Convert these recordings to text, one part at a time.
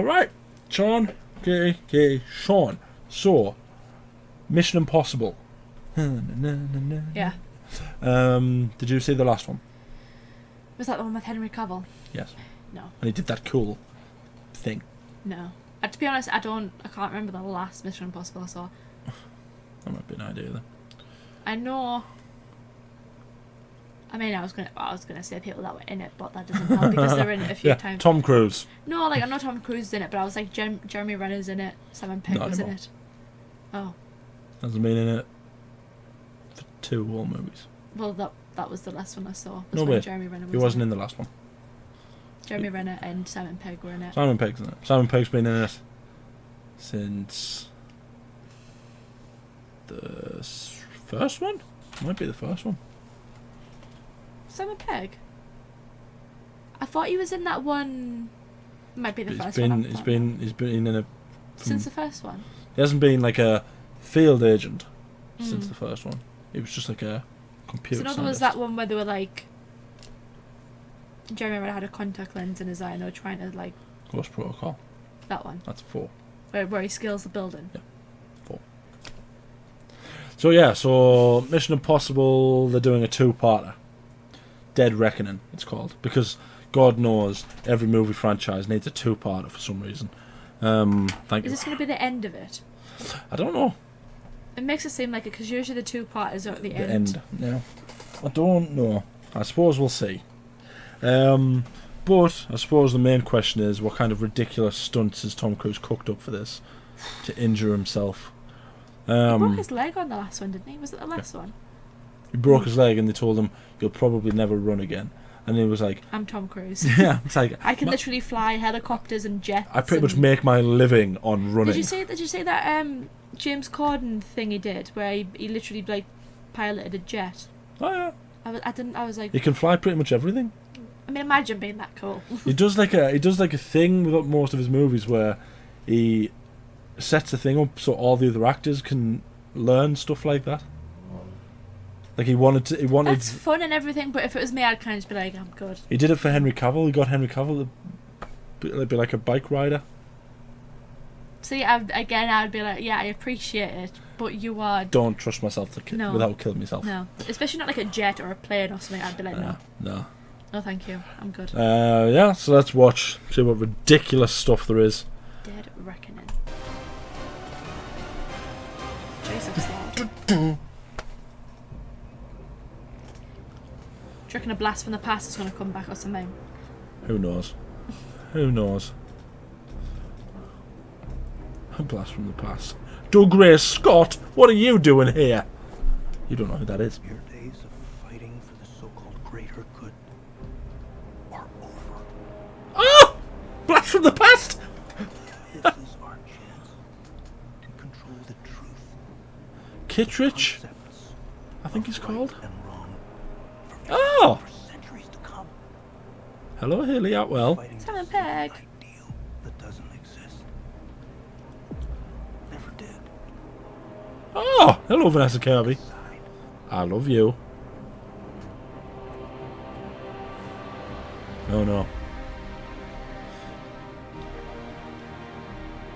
Right, Sean. Okay, Sean. So, Mission Impossible. Yeah. Did you see the last one? Was that the one with Henry Cavill? Yes. No. And he did that cool thing. No. To be honest, I can't remember the last Mission Impossible I saw. That might be an idea then. I know. I mean, I was gonna say people that were in it, but that doesn't help because they're in it a few times. Tom Cruise. No, like I know Tom Cruise is in it, but I was like Jeremy Renner's in it. Simon Pegg was in it. Oh. Hasn't been in it for 2 whole movies. Well, that was the last one I saw. No way. Jeremy Renner was he wasn't in the last one. Jeremy Renner and Simon Pegg were in it. Simon Pegg's in it. Simon Pegg's been in it since the first one. Might be the first one. Simon Pegg. I thought he was in that one. Might be the first one. He's been in it since the first one. He hasn't been like a field agent since the first one. He was just like a computer. So there was that one where they were like, Jeremy Renner had a contact lens in his eye and they were trying to like. Ghost Protocol. That one. That's 4. Where he scales the building. Yeah, 4. So Mission Impossible, they're doing a 2-parter. Dead Reckoning, it's called, because God knows every movie franchise needs a 2-parter for some reason. Is this going to be the end of it? I don't know. It makes it seem like it because usually the 2-parters are at the end. Yeah, I don't know. I suppose we'll see. But I suppose the main question is, what kind of ridiculous stunts has Tom Cruise cooked up for this to injure himself? He broke his leg on the last one, didn't he? Was it the last one? He broke his leg and they told him, you'll probably never run again. And he was like, I'm Tom Cruise. Yeah, it's like, I can literally fly helicopters and jets. I pretty much make my living on running. Did you see that James Corden thing he did where he literally like piloted a jet? Oh yeah. I was like, he can fly pretty much everything. I mean, imagine being that cool. He does like a thing with most of his movies where he sets the thing up so all the other actors can learn stuff like that. Like he wanted. That's fun and everything, but if it was me, I'd kind of just be like, I'm good. He did it for Henry Cavill. He got Henry Cavill to be like a bike rider. See, I'd be like, yeah, I appreciate it, but you are. Don't trust myself without killing myself. No, especially not like a jet or a plane or something. I'd be like, no. No, thank you. I'm good. Yeah. So let's see what ridiculous stuff there is. Dead Reckoning. Jesus Lord. Do you reckon a blast from the past is going to come back or something? Who knows? Who knows? A blast from the past. Dougray Scott, what are you doing here? You don't know who that is. Your days of fighting for the so-called greater good are over. Oh! Blast from the past! This is our chance to control the truth. Kittredge, I think he's called. Oh! For centuries to come. Hello, Hayley Atwell. Simon Pegg. Ideal that doesn't exist. Never did. Oh, hello, Vanessa Kirby. I love you. Oh no.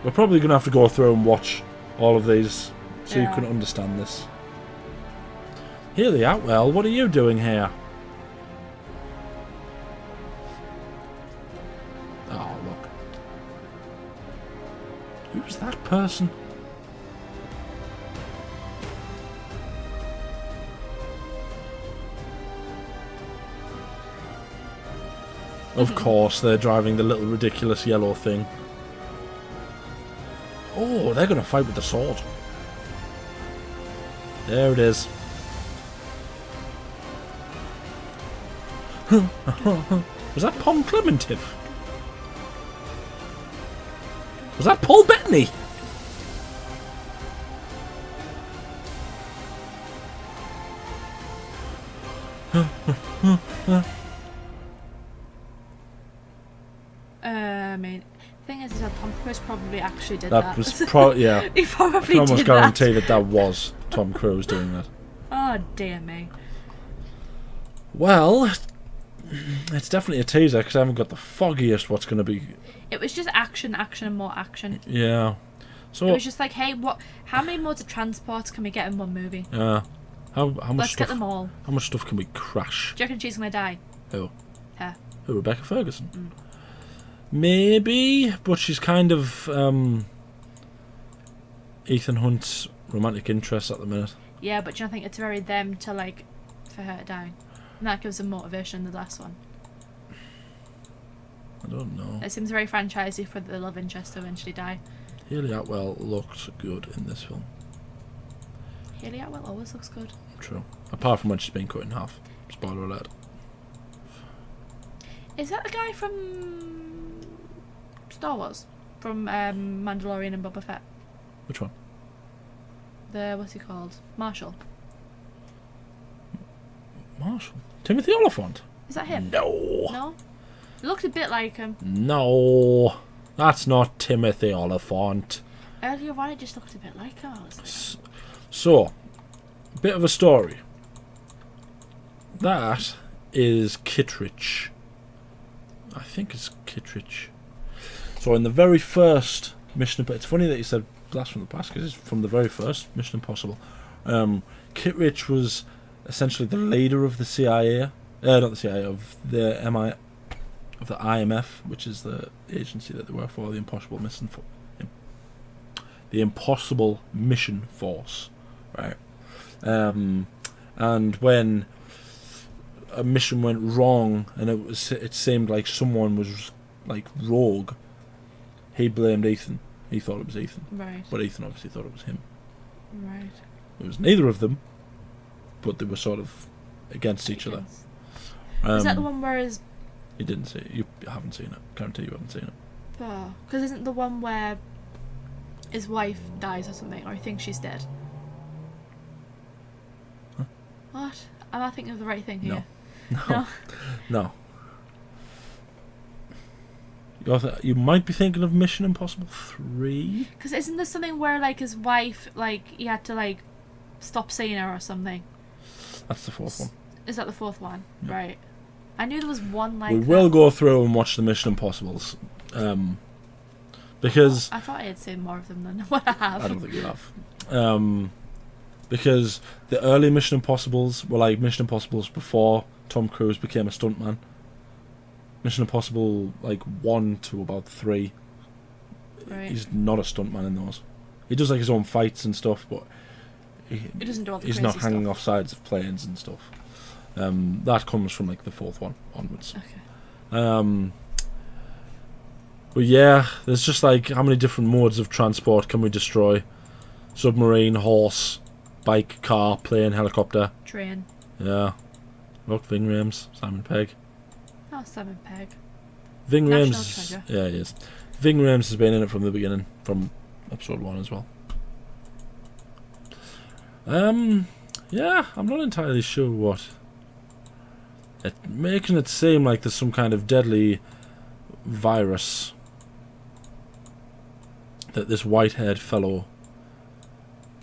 We're probably going to have to go through and watch all of these so you can understand this. Hayley Atwell, what are you doing here? Oh, look. Who's that person? Of course, they're driving the little ridiculous yellow thing. Oh, they're going to fight with the sword. There it is. Was that Pom Klementeiff? Was that Paul Bettany? I mean, the thing is that Tom Cruise probably actually did that. That was yeah. He probably I can almost did guarantee that was Tom Cruise doing that. Oh dear me. Well, It's definitely a teaser because I haven't got the foggiest what's going to be. It was just action, and more action. Yeah. So It was just like, hey, how many modes of transport can we get in one movie? yeah. How much Let's stuff? get them all. How much stuff can we crash? Do you reckon she's gonna die? Who? Her. Who? Rebecca Ferguson. Maybe, but she's kind of Ethan Hunt's romantic interest at the minute. Yeah, but do you think it's very them to like for her to die? And that gives them motivation in the last one. I don't know. It seems very franchisey for the love interest to eventually die. Hayley Atwell looked good in this film. Hayley Atwell always looks good. True. Apart from when she's been cut in half. Spoiler alert. Is that the guy from Star Wars? From Mandalorian and Boba Fett? Which one? What's he called? Marshall. Marshall? Timothy Oliphant? Is that him? No. No? It looked a bit like him. No. That's not Timothy Oliphant. Earlier on, it just looked a bit like him. I was like, So, bit of a story. That is Kittredge. I think it's Kittredge. So in the very first Mission Impossible, it's funny that you said Blast from the Past because it's from the very first Mission Impossible. Kittredge was essentially the leader of the CIA, not the CIA, of the of the IMF, which is the agency that they work for, the Impossible Mission Force, right? And when a mission went wrong and it seemed like someone was like rogue, he blamed Ethan. He thought it was Ethan, right. but Ethan obviously thought it was him. Right. It was neither of them, but they were sort of against each other. Is that the one where his... You didn't see it. You haven't seen it. Guarantee you haven't seen it. Oh, because isn't the one where his wife dies or something, or he thinks she's dead? Huh? What? Am I thinking of the right thing here? No. No. You might be thinking of Mission Impossible 3? Because isn't there something where, like, his wife, like, he had to, like, stop seeing her or something? That's the fourth one. Is that the fourth one? Yeah. Right. I knew there was one like we that. will go through and watch the Mission Impossibles. Because... I thought I had seen more of them than what I have. I don't think you have. Because the early Mission Impossibles were like Mission Impossibles before Tom Cruise became a stuntman. Mission Impossible, like 1 to about 3. Right. He's not a stuntman in those. He does like his own fights and stuff, but He doesn't do all the he's crazy not hanging stuff. off sides of planes and stuff. That comes from like the fourth one onwards. Okay. But yeah, there's just like how many different modes of transport can we destroy? Submarine, horse, bike, car, plane, helicopter. Train. Yeah. Look, Ving Rhames, Simon Pegg. Oh, Simon Pegg. Ving National Rhames. treasure. Yeah, he is. Ving Rhames has been in it from the beginning, from episode 1 as well. Yeah, I'm not entirely sure what. Making it seem like there's some kind of deadly virus that this white-haired fellow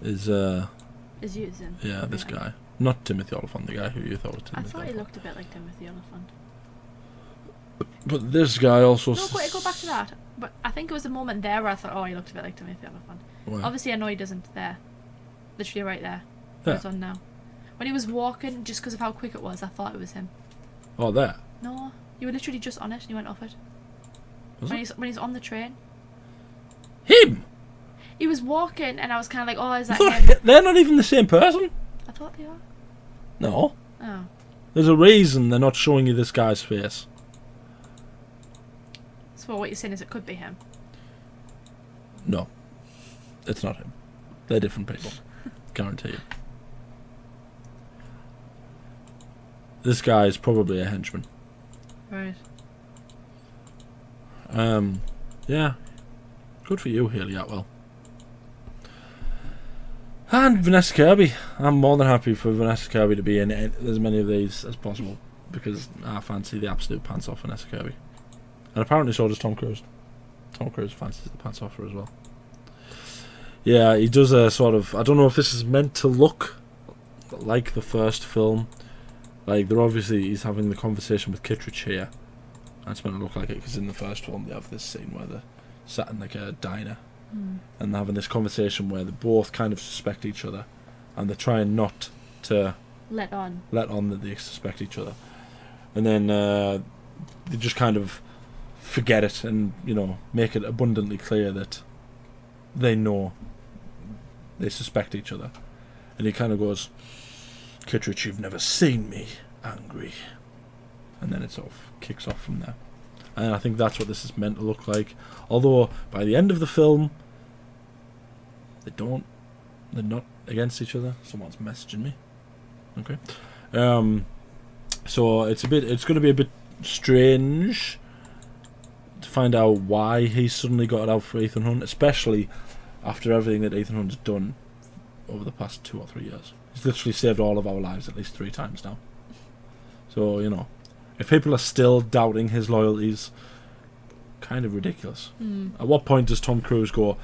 is using. yeah, this Really? guy. Not Timothy Oliphant, the guy who you thought was I Timothy thought he Oliphant. looked a bit like Timothy Oliphant. But this guy also... No, wait, go back to that. But I think it was the moment there where I thought, oh, he looked a bit like Timothy Oliphant. Where? Obviously, I know he doesn't there. Literally right there. Yeah. It's on now. When he was walking, just because of how quick it was, I thought it was him. Oh, there. No, you were literally just on it and he went off it. Was When it? he's on the train. Him! He was walking and I was kind of like, oh, is I that thought him? they're not even the same person. I thought they are. No. Oh. There's a reason they're not showing you this guy's face. So what you're saying is it could be him. No. It's not him. They're different people. Guarantee you. This guy is probably a henchman. Right. Yeah. Good for you, Hayley Atwell. And Vanessa Kirby. I'm more than happy for Vanessa Kirby to be in as many of these as possible because I fancy the absolute pants off Vanessa Kirby. And apparently so does Tom Cruise. Tom Cruise fancies the pants off her as well. Yeah, he does a sort of... I don't know if this is meant to look like the first film, Like, they're obviously, he's having the conversation with Kittredge here. That's meant to look like it, because in the first film they have this scene where they're sat in like a diner and they're having this conversation where they both kind of suspect each other, and they're trying not to let on that they suspect each other, and then they just kind of forget it and, you know, make it abundantly clear that they know they suspect each other. And he kind of goes, "Kittredge, you've never seen me angry," and then it sort of kicks off from there. And I think that's what this is meant to look like, although by the end of the film they're not against each other. Someone's messaging me. Okay. So it's going to be a bit strange to find out why he's suddenly got it out for Ethan Hunt, especially after everything that Ethan Hunt's done over the past 2 or 3 years. He's literally saved all of our lives at least 3 times now. So, you know, if people are still doubting his loyalties, kind of ridiculous. At what point does Tom Cruise go,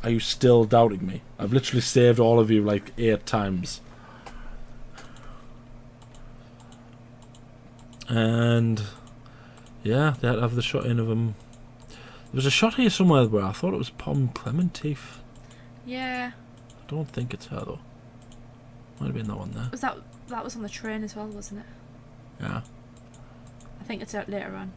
"Are you still doubting me? I've literally saved all of you like 8 times." And yeah, they had to have the shot in of him. There was a shot here somewhere where I thought it was Klementeiff. Yeah. I don't think it's her though. Might have been that one there. Was that was on the train as well, wasn't it? Yeah. I think it's out later on.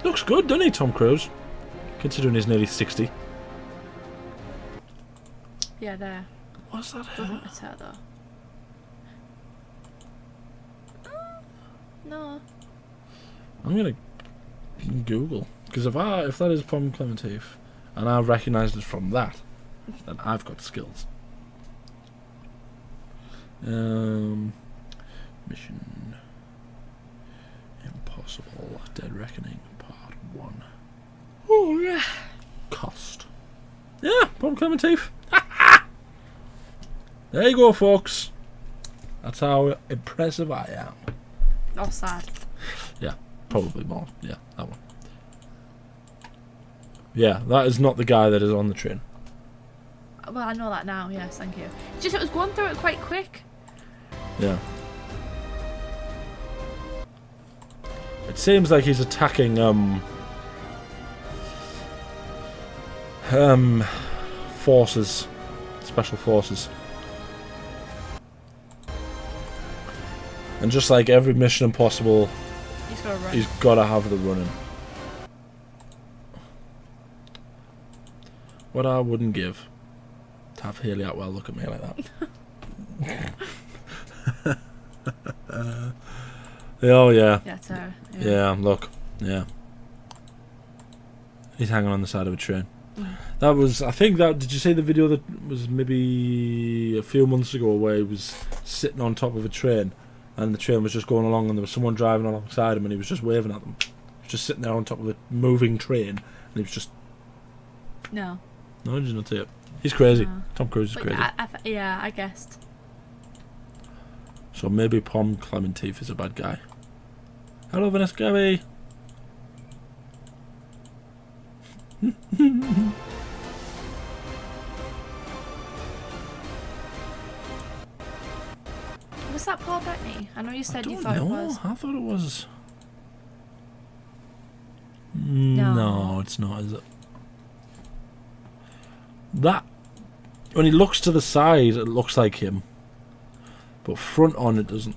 Looks good, doesn't he, Tom Cruise? Considering he's nearly 60. Yeah, there. Was that I her? think it's her though. No. I'm gonna Google, because if that is Pom Klementeiff and I recognised it from that, then I've got skills. Mission Impossible: Dead Reckoning Part 1. Oh yeah. Cost. Yeah, Pom Klementeiff. There you go, folks. That's how impressive I am. Oh, sad. Yeah, probably more. Yeah, that one. Yeah, that is not the guy that is on the train. Well, I know that now. Yes, thank you. Just it was going through it quite quick. Yeah. It seems like he's attacking forces, special forces. And just like every Mission Impossible, he's got to have the running. What I wouldn't give to have Hayley Atwell look at me like that. Oh yeah. Yeah, it's her. Yeah, look. Yeah. He's hanging on the side of a train. That was, I think that, did you see the video that was maybe a few months ago where he was sitting on top of a train and the train was just going along and there was someone driving alongside him and he was just waving at them. He was just sitting there on top of a moving train and he was just... No. No, did you not see it? He's crazy. No. Tom Cruise is But crazy. Yeah, I guessed. So maybe Pom Klementeiff is a bad guy. Hello, Vanessa Gabby. Was that Paul Bettany? I know you said you thought it it was. I thought it was. No. No, it's not, is it? That, when he looks to the side, it looks like him. But front on, it doesn't.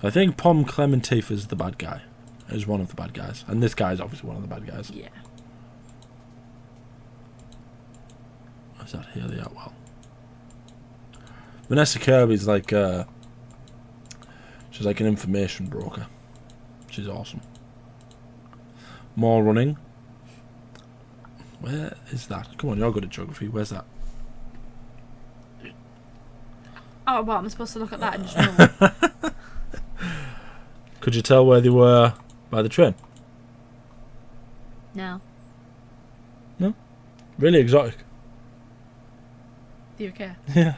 I think Pom Klementeiff is the bad guy. Is one of the bad guys. And this guy is obviously one of the bad guys. Yeah. Is that Hayley Atwell? Vanessa Kirby's like she's like an information broker. She's awesome. More running. Where is that? Come on, you're good at geography. Where's that? Oh, well, I'm supposed to look at that and just know. Could you tell where they were by the train? No. No? Really exotic. Do you care? Yeah.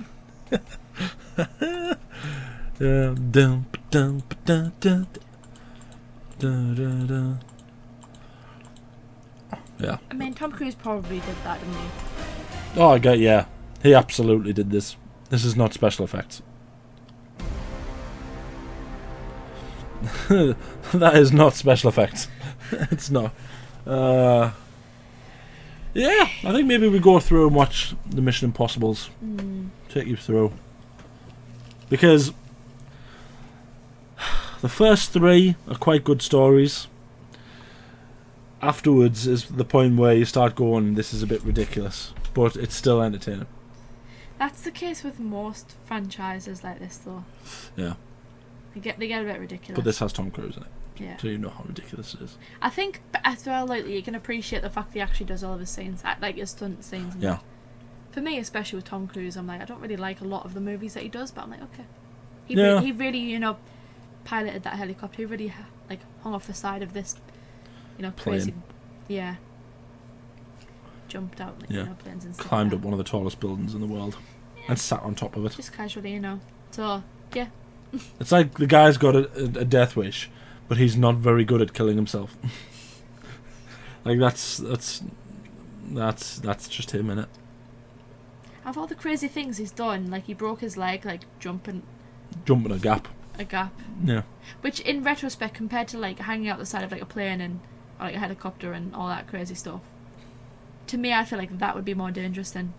Yeah. I mean, Tom Cruise probably did that, didn't he? Oh, I get, yeah. He absolutely did this. This is not special effects. That is not special effects. It's not. Yeah, I think maybe we go through and watch the Mission Impossibles. Take you through. Because the first 3 are quite good stories. Afterwards is the point where you start going, this is a bit ridiculous. But it's still entertaining. That's the case with most franchises like this, though. Yeah. They get a bit ridiculous. But this has Tom Cruise in it. Yeah. So you know how ridiculous it is. I think as well, like, you can appreciate the fact that he actually does all of his scenes, like his stunt scenes. And Yeah. For me, especially with Tom Cruise, I'm like, I don't really like a lot of the movies that he does, but I'm like, okay. He really, you know, piloted that helicopter. He really, like, hung off the side of this, you know, crazy. Plane. Yeah. Jumped out, like, you know, planes and stuff. Climbed like up one of the tallest buildings in the world. And sat on top of it. Just casually, you know. So, yeah. It's like the guy's got a death wish, but he's not very good at killing himself. Like that's just him, innit? Of all the crazy things he's done, like he broke his leg, like jumping Jumping a gap. Yeah. Which, in retrospect, compared to like hanging out the side of like a plane and or like a helicopter and all that crazy stuff, to me, I feel like that would be more dangerous than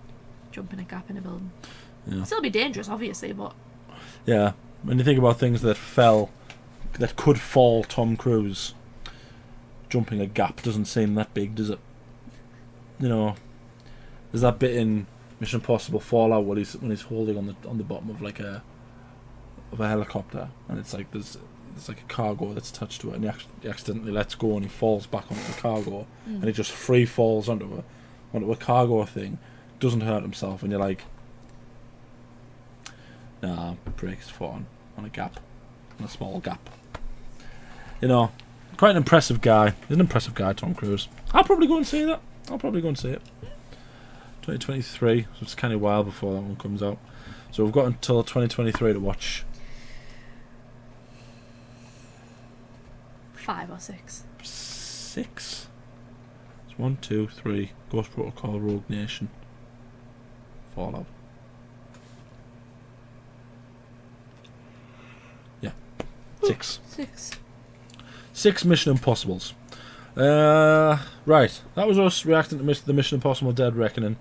jumping a gap in a building. Yeah. Still be dangerous, obviously, but Yeah. When you think about things that could fall Tom Cruise, jumping a gap doesn't seem that big, does it? You know, there's that bit in Mission Impossible Fallout when he's holding on the bottom of like a helicopter, and it's like there's like a cargo that's attached to it, and he accidentally lets go and he falls back onto the cargo, and he just free falls onto a cargo thing, doesn't hurt himself, and you're like, nah, break his foot on a gap, on a small gap. You know, quite an impressive guy. He's an impressive guy, Tom Cruise. I'll probably go and see that. 2023, so it's kind of a while before that one comes out. So we've got until 2023 to watch 5 or 6. 6. It's 1, 2, 3. Ghost Protocol, Rogue Nation, Fallout. Yeah, 6. 6 Mission Impossibles. Right, that was us reacting to the Mission Impossible Dead Reckoning.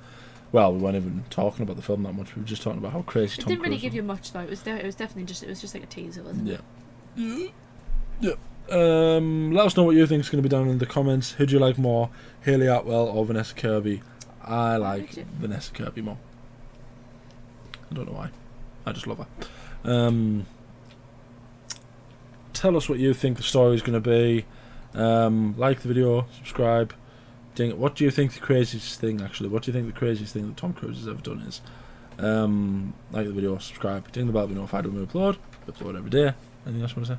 Well, we weren't even talking about the film that much. We were just talking about how crazy Tom Cruise was. It didn't really give you much, though. It was definitely just like a teaser, wasn't it? Yeah. Let us know what you think is going to be down in the comments. Who do you like more, Hayley Atwell or Vanessa Kirby? I like Vanessa Kirby more. I don't know why. I just love her. Tell us what you think the story is going to be. Like the video, subscribe. Ding it. What do you think the craziest thing, actually? What do you think the craziest thing that Tom Cruise has ever done is? Like the video, subscribe. Ding the bell to know if I do upload. Upload every day. Anything else you want to say?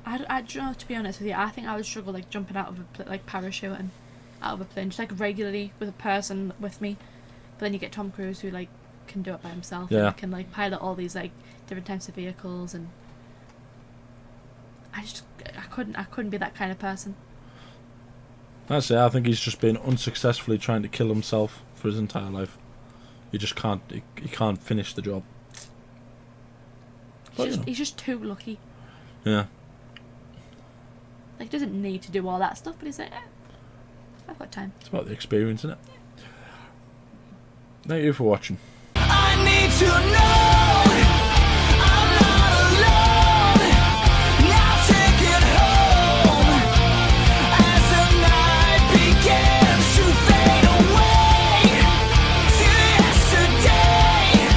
I don't know, to be honest with you, I think I would struggle like jumping out of like parachuting out of a plane, just like regularly with a person with me. But then you get Tom Cruise who like can do it by himself. Yeah. And can like pilot all these like different types of vehicles, and I couldn't be that kind of person. That's it. I think he's just been unsuccessfully trying to kill himself for his entire life. He just can't. He can't finish the job. He's just too lucky. Yeah. Like, he doesn't need to do all that stuff, but he's like, I've got time. It's about the experience, isn't it? Thank you for watching. I need to know.